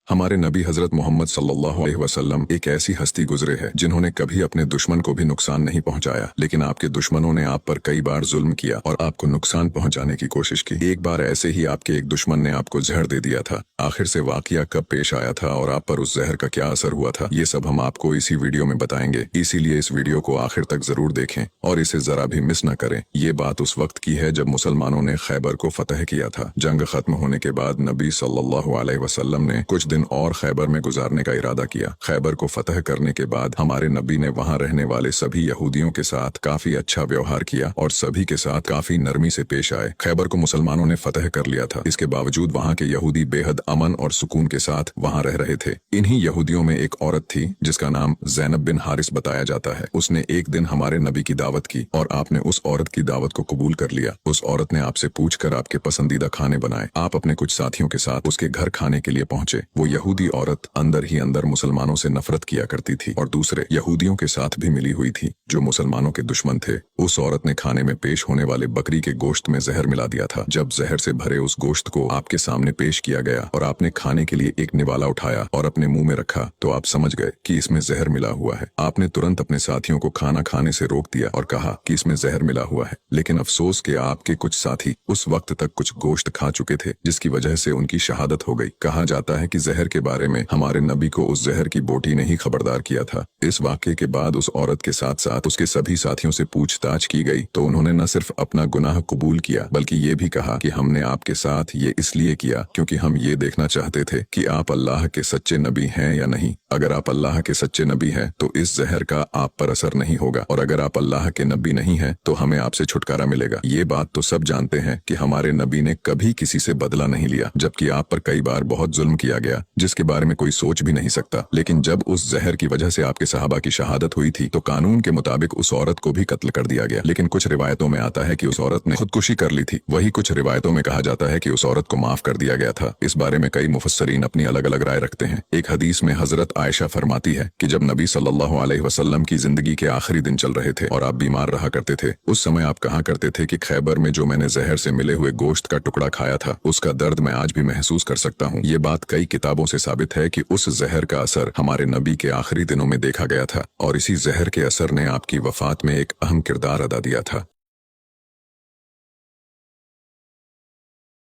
हमारे नबी हजरत मोहम्मद सल्लल्लाहु अलैहि वसल्लम एक ऐसी हस्ती गुजरे है जिन्होंने कभी अपने दुश्मन को भी नुकसान नहीं पहुंचाया, लेकिन आपके दुश्मनों ने आप पर कई बार जुल्म किया और आपको नुकसान पहुंचाने की कोशिश की। एक बार ऐसे ही आपके एक दुश्मन ने आपको जहर दे दिया था। आखिर से वाकया कब पेश आया था और आप पर उस जहर का क्या असर हुआ था, ये सब हम आपको इसी वीडियो में बताएंगे। इसीलिए इस वीडियो को आखिर तक जरूर देखें और इसे जरा भी मिस न करें। ये बात उस वक्त की है जब मुसलमानों ने खैबर को फतह किया था। जंग खत्म होने के बाद नबी सल्लल्लाहु अलैहि वसल्लम ने कुछ दिन और खैबर में गुजारने का इरादा किया। खैबर को फतह करने के बाद हमारे नबी ने वहां रहने वाले सभी यहूदियों के साथ काफी अच्छा व्यवहार किया और सभी के साथ काफी नरमी से पेश आए। खैबर को मुसलमानों ने फतह कर लिया था, इसके बावजूद वहां के यहूदी बेहद अमन और सुकून के साथ वहां रह रहे थे। इन्हीं यहूदियों में एक औरत थी जिसका नाम ज़ैनब बिन हारिस बताया जाता है। उसने एक दिन हमारे नबी की दावत की और आपने उस औरत की दावत को कबूल कर लिया। उस औरत ने आपसे पूछकर आपके पसंदीदा खाने बनाए। आप अपने कुछ साथियों के साथ उसके घर खाने के लिए पहुंचे। वो यहूदी औरत अंदर ही अंदर मुसलमानों से नफरत किया करती थी और दूसरे यहूदियों के साथ भी मिली हुई थी जो मुसलमानों के दुश्मन थे। उस औरत ने खाने में पेश होने वाले बकरी के गोश्त में जहर मिला दिया था। जब जहर से भरे उस गोश्त को आपके सामने पेश किया गया और आपने खाने के लिए एक निवाला उठाया और अपने मुंह में रखा तो आप समझ गए कि इसमें जहर मिला हुआ है। आपने तुरंत अपने साथियों को खाना खाने से रोक दिया और कहा कि इसमें जहर मिला हुआ है, लेकिन अफसोस कि आपके कुछ साथी उस वक्त तक कुछ गोश्त खा चुके थे जिसकी वजह से उनकी शहादत हो गई। कहा जाता है कि जहर के बारे में हमारे नबी को उस जहर की बोटी ने ही खबरदार किया था। इस वाक़े के बाद उस औरत के साथ साथ उसके सभी साथियों से पूछताछ की गई तो उन्होंने न सिर्फ अपना गुनाह कबूल किया बल्कि ये भी कहा कि हमने आपके साथ ये इसलिए किया क्योंकि हम ये देखना चाहते थे कि आप अल्लाह के सच्चे नबी हैं या नहीं। अगर आप अल्लाह के सच्चे नबी हैं तो इस जहर का आप पर असर नहीं होगा और अगर आप अल्लाह के नबी नहीं हैं तो हमें आपसे छुटकारा मिलेगा। ये बात तो सब जानते हैं कि हमारे नबी ने कभी किसी से बदला नहीं लिया, जबकि आप पर कई बार बहुत जुल्म किया गया जिसके बारे में कोई सोच भी नहीं सकता। लेकिन जब उस जहर की वजह से आपके सहाबा की शहादत हुई थी तो कानून के मुताबिक उस औरत को भी कत्ल कर दिया गया। लेकिन कुछ रिवायतों में आता है कि उस औरत ने खुदकुशी कर ली थी। वही कुछ रिवायतों में कहा जाता है कि उस औरत को माफ कर दिया गया था। इस बारे में कई मुफस्सरीन अपनी अलग अलग राय रखते हैं। एक हदीस में हजरत आयशा फरमाती है कि जब नबी सल्लल्लाहु अलैहि वसल्लम की जिंदगी के आखिरी दिन चल रहे थे और आप बीमार रहा करते थे, उस समय आप कहा करते थे कि खैबर में जो मैंने जहर से मिले हुए गोश्त का टुकड़ा खाया था उसका दर्द मैं आज भी महसूस कर सकता हूँ। ये बात कई किताबों से साबित है कि उस जहर का असर हमारे नबी के आखिरी दिनों में देखा गया था और इसी जहर के असर ने आपकी वफात में एक अहम किरदार अदा दिया था।